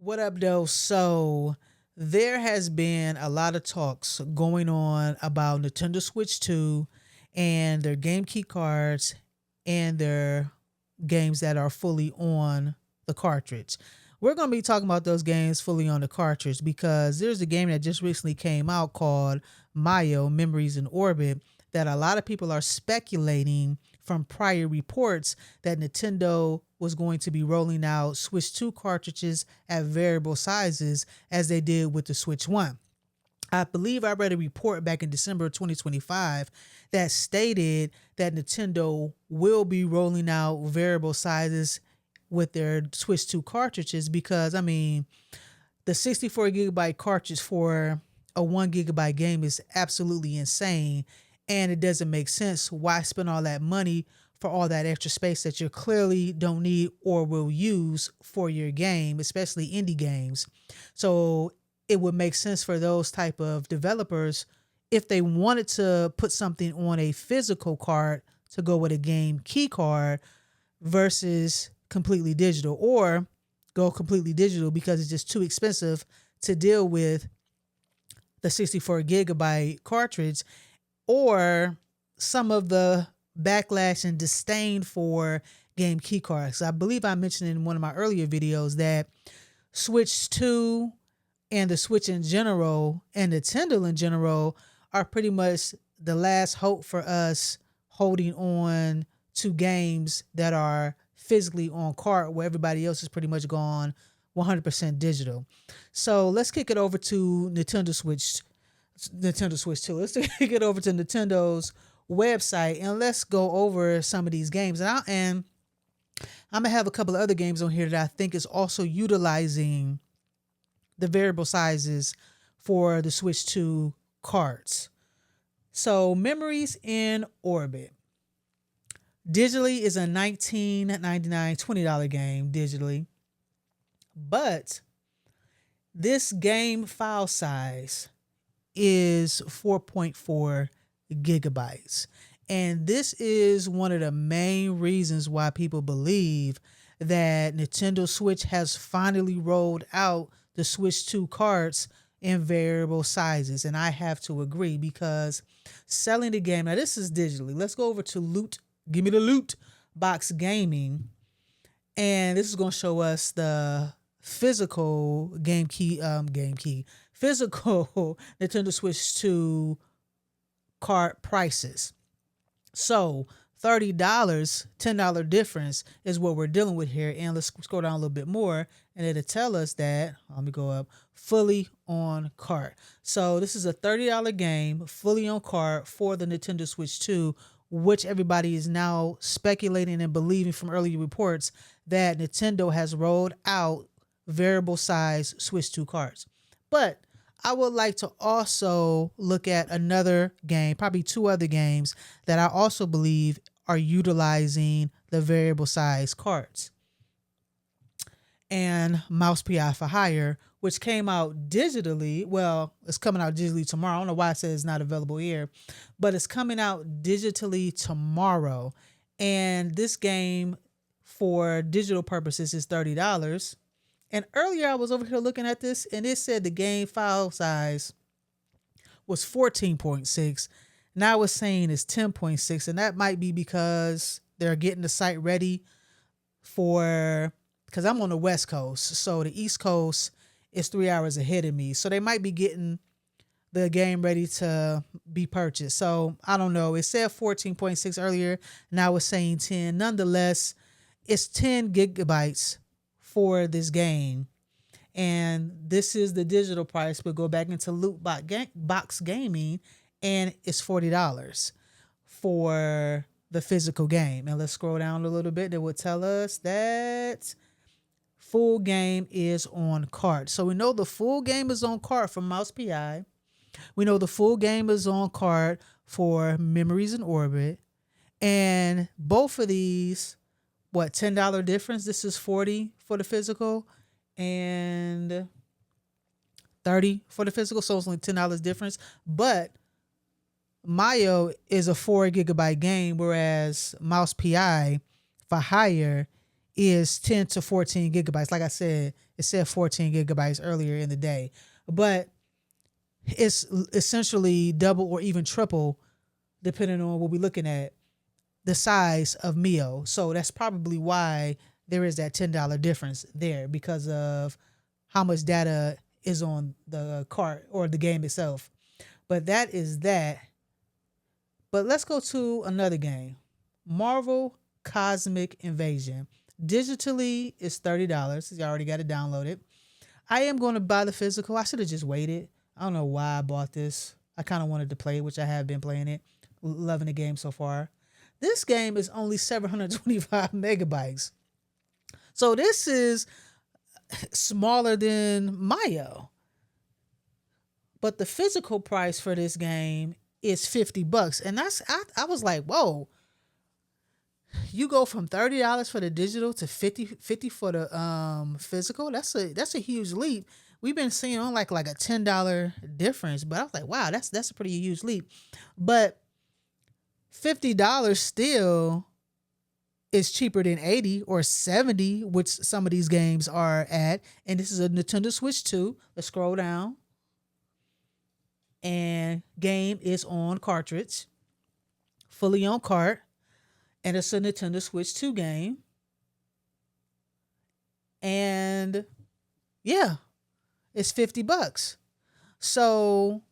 What up, though? So, there has been a lot of talks going on about Nintendo Switch 2 and their game key cards and their games that are fully on the cartridge. We're going to be talking about those games fully on the cartridge because there's a game that just recently came out called Mayo Memories in Orbit that a lot of people are speculating from prior reports that Nintendo was going to be rolling out Switch 2 cartridges at variable sizes as they did with the Switch 1. I believe I read a report back in December of 2025 that stated that Nintendo will be rolling out variable sizes with their Switch 2 cartridges because, I mean, the 64 gigabyte cartridge for a 1 gigabyte game is absolutely insane, and it doesn't make sense. Why spend all that money for all that extra space that you clearly don't need or will use for your game, especially indie games? So it would make sense for those type of developers, if they wanted to put something on a physical card, to go with a game key card versus completely digital, or go completely digital because it's just too expensive to deal with the 64 gigabyte cartridge, or some of the backlash and disdain for game key cards. I believe I mentioned in one of my earlier videos that Switch 2 and the Switch in general and Nintendo in general are pretty much the last hope for us holding on to games that are physically on cart, where everybody else is pretty much gone 100% digital. So let's kick it over to Nintendo Switch 2. Let's kick it over to Nintendo's website and let's go over some of these games. And I'm gonna have a couple of other games on here that I think is also utilizing the variable sizes for the Switch 2 cards. So, Memories in Orbit digitally is a $19.99, $20 game digitally, but this game file size is 4.4 gigabytes. And this is one of the main reasons why people believe that Nintendo Switch has finally rolled out the Switch 2 cards in variable sizes. And I have to agree, because selling the game, now this is digitally. Let's go over to Loot. Give me the Loot Box Gaming. And this is going to show us the physical physical Nintendo Switch 2 card prices. So $30, $10 difference is what we're dealing with here. And let's scroll down a little bit more and it'll tell us that, let me go up, fully on cart. So this is a $30 game fully on cart for the Nintendo Switch 2, which everybody is now speculating and believing from earlier reports that Nintendo has rolled out variable size Switch 2 cards. But I would like to also look at another game, probably two other games that I also believe are utilizing the variable size cards. And Mouse PI for Hire, which came out digitally. Well, it's coming out digitally tomorrow. I don't know why I said it's not available here, but it's coming out digitally tomorrow. And this game for digital purposes is $30. And earlier I was over here looking at this and it said the game file size was 14.6. Now it's saying it's 10.6. And that might be because they're getting the site ready for, because I'm on the West Coast. So the East Coast is 3 hours ahead of me. So they might be getting the game ready to be purchased. So I don't know. It said 14.6 earlier. Now it's saying 10. Nonetheless, it's 10 gigabytes for this game, and this is the digital price. We'll go back into Loot Box Gaming, and it's $40 for the physical game. And let's scroll down a little bit. That will tell us that full game is on cart. So we know the full game is on cart for Mouse PI. We know the full game is on cart for Memories in Orbit, and both of these, what, $10 difference? This is $40 for the physical and $30 for the physical. So it's only $10 difference. But Mayo is a 4 gigabyte game, whereas Mouse PI for Hire is 10 to 14 gigabytes. Like I said, it said 14 gigabytes earlier in the day, but it's essentially double or even triple, depending on what we're looking at, the size of Mio. So that's probably why there is that $10 difference there, because of how much data is on the cart or the game itself. But that is that. But let's go to another game. Marvel Cosmic Invasion. Digitally, it's $30. You already got it downloaded. I am going to buy the physical. I should have just waited. I don't know why I bought this. I kind of wanted to play it, which I have been playing it. Loving the game so far. This game is only 725 megabytes. So this is smaller than Mayo. But the physical price for this game is $50. And I was like, whoa. You go from $30 for the digital to 50 for the physical. That's a huge leap. We've been seeing on like a $10 difference, but I was like, wow, that's a pretty huge leap. But $50 still is cheaper than 80 or 70, which some of these games are at. And this is a Nintendo Switch 2. Let's scroll down. And game is on cartridge, fully on cart. And it's a Nintendo Switch 2 game. And yeah, it's $50. So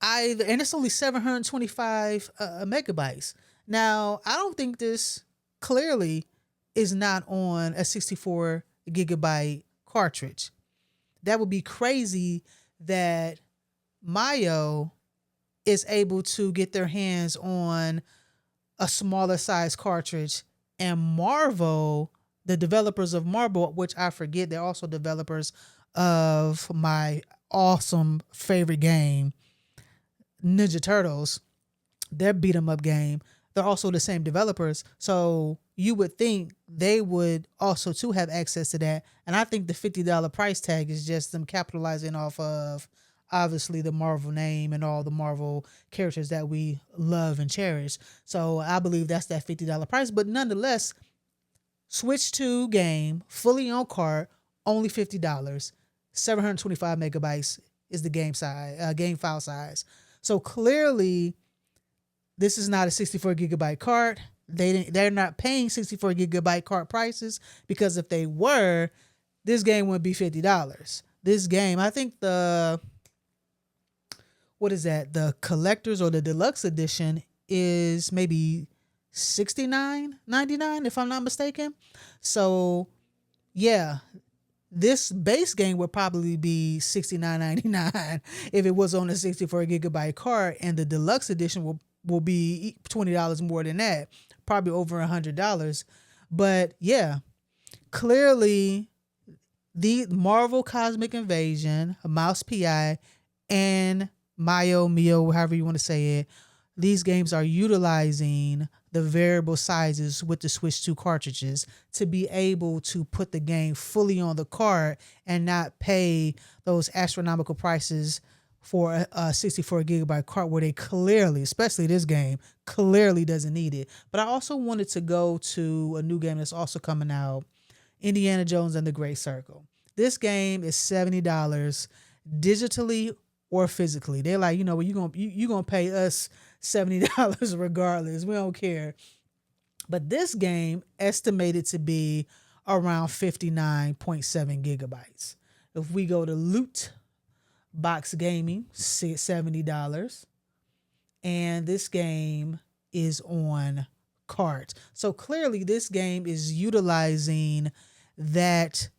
and it's only 725 megabytes. Now, I don't think this clearly is not on a 64 gigabyte cartridge. That would be crazy that Mayo is able to get their hands on a smaller size cartridge, and Marvel, the developers of Marvel, which I forget, they're also developers of my awesome favorite game, Ninja Turtles, their beat 'em up game. They're also the same developers. So you would think they would also too have access to that. And I think the $50 price tag is just them capitalizing off of obviously the Marvel name and all the Marvel characters that we love and cherish. So I believe that's that $50 price. But nonetheless, Switch 2 game, fully on cart, only $50. 725 megabytes is the game size, game file size. So clearly, this is not a 64 gigabyte cart. They're not paying 64 gigabyte cart prices, because if they were, this game would be $50. This game, I think the collector's or the deluxe edition is maybe $69.99 if I'm not mistaken. So yeah, this base game would probably be $69.99 if it was on a 64 gigabyte cart, and the deluxe edition will be $20 more than that, probably over $100. But yeah, clearly the Marvel Cosmic Invasion, Mouse PI, and Mio, however you want to say it, these games are utilizing the variable sizes with the Switch 2 cartridges to be able to put the game fully on the cart and not pay those astronomical prices for a 64 gigabyte cart, where they clearly, especially this game, clearly doesn't need it. But I also wanted to go to a new game that's also coming out, Indiana Jones and the Great Circle. This game is $70 digitally or physically. They're like, you know what, you're gonna pay us $70 regardless. We don't care. But this game estimated to be around 59.7 gigabytes. If we go to Loot Box Gaming, $70. And this game is on cart. So clearly this game is utilizing that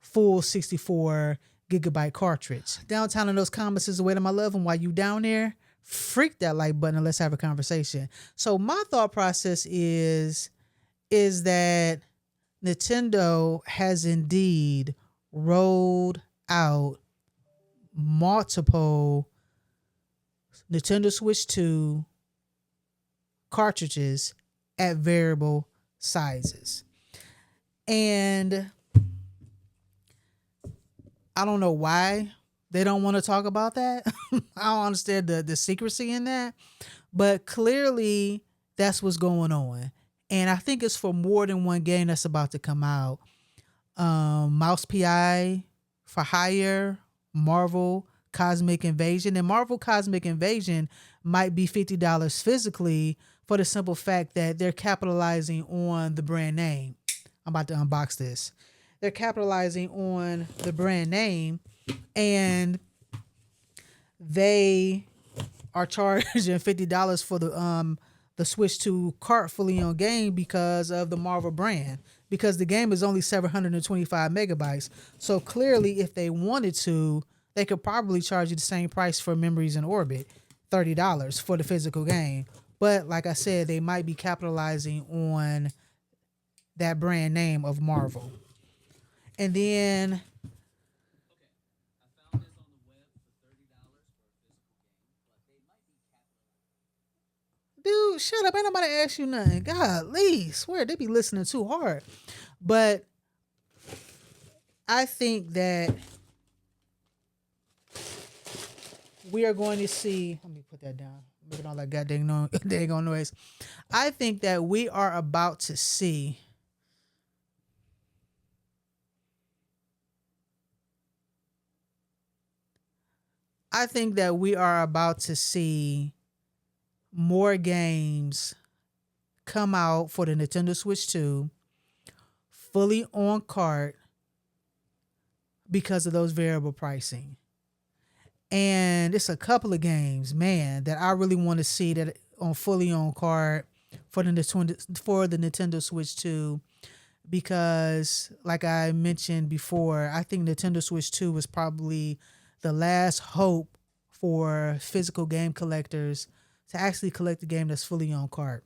full 64 gigabyte cartridge. Downtown in those comments is the way to my love. And while you down there, freak that like button and let's have a conversation. So my thought process is that Nintendo has indeed rolled out multiple Nintendo Switch 2 cartridges at variable sizes. And I don't know why they don't want to talk about that. I don't understand the secrecy in that. But clearly that's what's going on. and I think it's for more than one game that's about to come out. Mouse PI for Hire, Marvel Cosmic Invasion, and Marvel Cosmic Invasion might be $50 physically for the simple fact that they're capitalizing on the brand name. I'm about to unbox this. They're capitalizing on the brand name, and they are charging $50 for the Switch 2 cart fully on game because of the Marvel brand. Because the game is only 725 megabytes. So clearly, if they wanted to, they could probably charge you the same price for Memories in Orbit, $30 for the physical game. But like I said, they might be capitalizing on that brand name of Marvel. And then dude, shut up. Ain't nobody ask you nothing. Golly, swear they be listening too hard. But I think that we are going to see. Let me put that down. Making all that goddamn noise. I think that we are about to see. I think that we are about to see more games come out for the Nintendo Switch 2 fully on cart because of those variable pricing. And it's a couple of games, man, that I really want to see that on fully on cart for the Nintendo Switch 2, because like I mentioned before, I think Nintendo Switch 2 was probably the last hope for physical game collectors to actually collect a game that's fully on cart,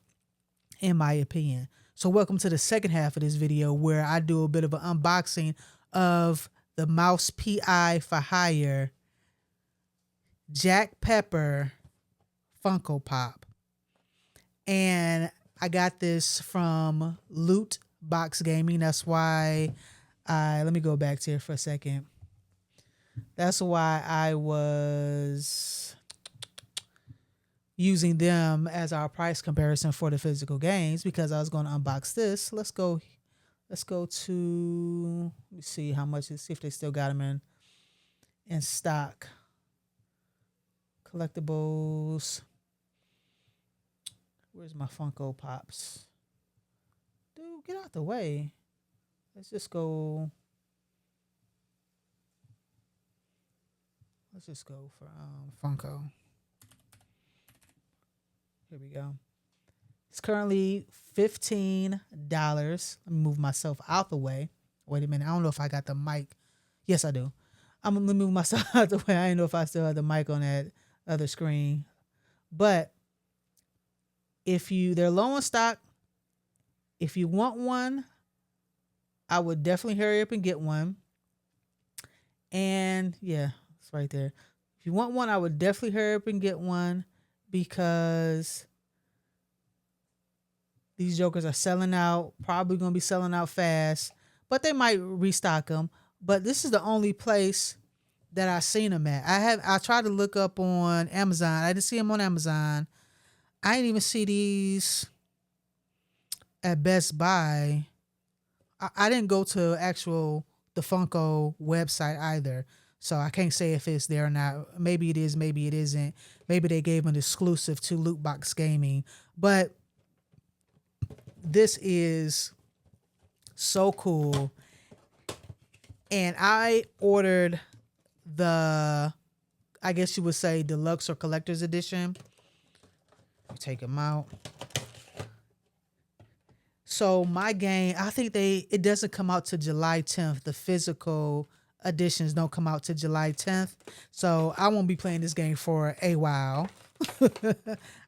in my opinion. So welcome to the second half of this video where I do a bit of an unboxing of the Mouse PI for Hire Jack Pepper Funko Pop. And I got this from Loot Box Gaming. That's why let me go back to here for a second. That's why I was using them as our price comparison for the physical games, because I was going to unbox this. Let's go to, let me see how much, see if they still got them in stock. Collectibles. Where's my Funko Pops? Dude, get out the way. Let's just go. Let's just go for Funko. Here we go. It's currently $15. Let me move myself out the way. Wait a minute. I don't know if I got the mic. Yes, I do. I'm going to move myself out the way. I didn't know if I still had the mic on that other screen. But if they're low on stock, if you want one, I would definitely hurry up and get one. And yeah, it's right there. If you want one, I would definitely hurry up and get one, because these jokers are selling out, probably going to be selling out fast, but they might restock them. But this is the only place that I've seen them at. I tried to look up on Amazon. I didn't see them on Amazon. I didn't even see these at Best Buy. I didn't go to the Funko website either. So I can't say if it's there or not. Maybe it is, maybe it isn't. Maybe they gave an exclusive to Loot Box Gaming. But this is so cool. And I ordered the, I guess you would say, deluxe or collector's edition. Take them out. So my game, I think it doesn't come out to July 10th. The physical editions don't come out to July 10th. So I won't be playing this game for a while.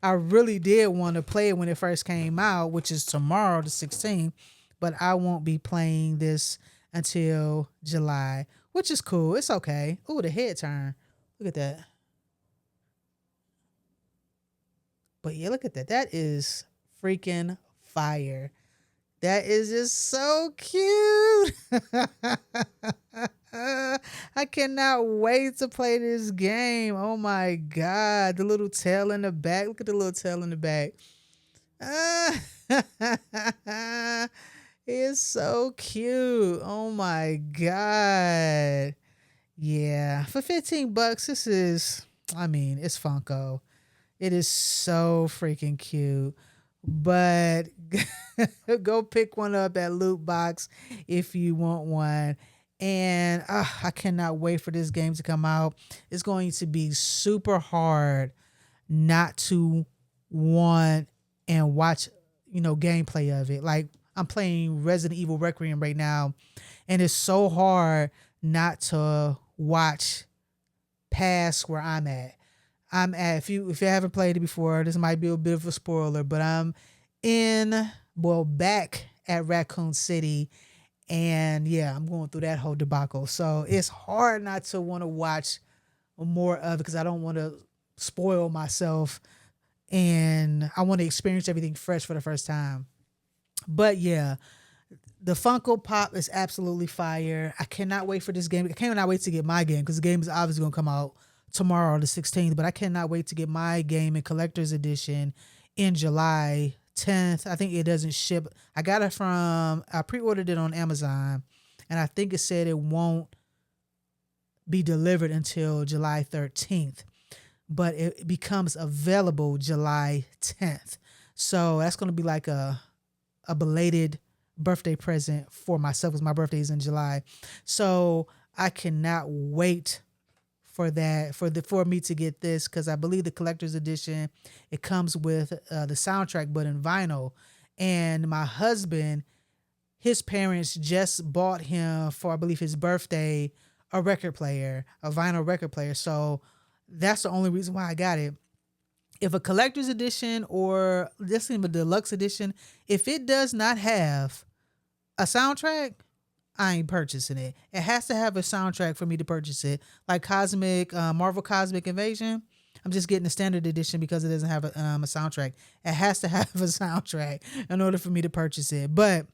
I really did want to play it when it first came out, which is tomorrow, the 16th. But I won't be playing this until July, which is cool. It's okay. Ooh, the head turn. Look at that. But yeah, look at that. That is freaking fire. That is just so cute. I cannot wait to play this game. Oh my God. The little tail in the back. Look at the little tail in the back. Ah, it's so cute. Oh my God. Yeah. For 15 bucks, this is, I mean, it's Funko. It is so freaking cute. But go pick one up at Loot Box if you want one. And I cannot wait for this game to come out. It's going to be super hard not to want and watch, gameplay of it. Like I'm playing Resident Evil Requiem right now, and it's so hard not to watch past where I'm at. If you haven't played it before, this might be a bit of a spoiler, but I'm back at Raccoon City, and yeah, I'm going through that whole debacle. So it's hard not to want to watch more of it because I don't want to spoil myself, and I want to experience everything fresh for the first time. But yeah, the Funko Pop is absolutely fire. I cannot wait for this game. I cannot wait to get my game because the game is obviously going to come out tomorrow, the 16th. But I cannot wait to get my game in collector's edition in July 10th. I think it doesn't ship. I pre-ordered it on Amazon, and I think it said it won't be delivered until July 13th. But it becomes available July 10th. So that's going to be like a belated birthday present for myself because my birthday is in July. So I cannot wait for that, for me to get this, because I believe the collector's edition, it comes with the soundtrack but in vinyl. And my husband, his parents just bought him for, I believe, his birthday a record player, a vinyl record player. So that's the only reason why I got it. If a collector's edition or this even a deluxe edition, if it does not have a soundtrack, I ain't purchasing it. It has to have a soundtrack for me to purchase it. Like Marvel Cosmic Invasion, I'm just getting the standard edition because it doesn't have a soundtrack. It has to have a soundtrack in order for me to purchase it. But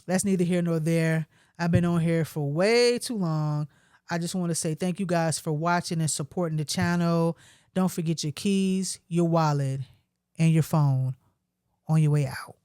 that's neither here nor there. I've been on here for way too long. I just want to say thank you guys for watching and supporting the channel. Don't forget your keys, your wallet, and your phone on your way out.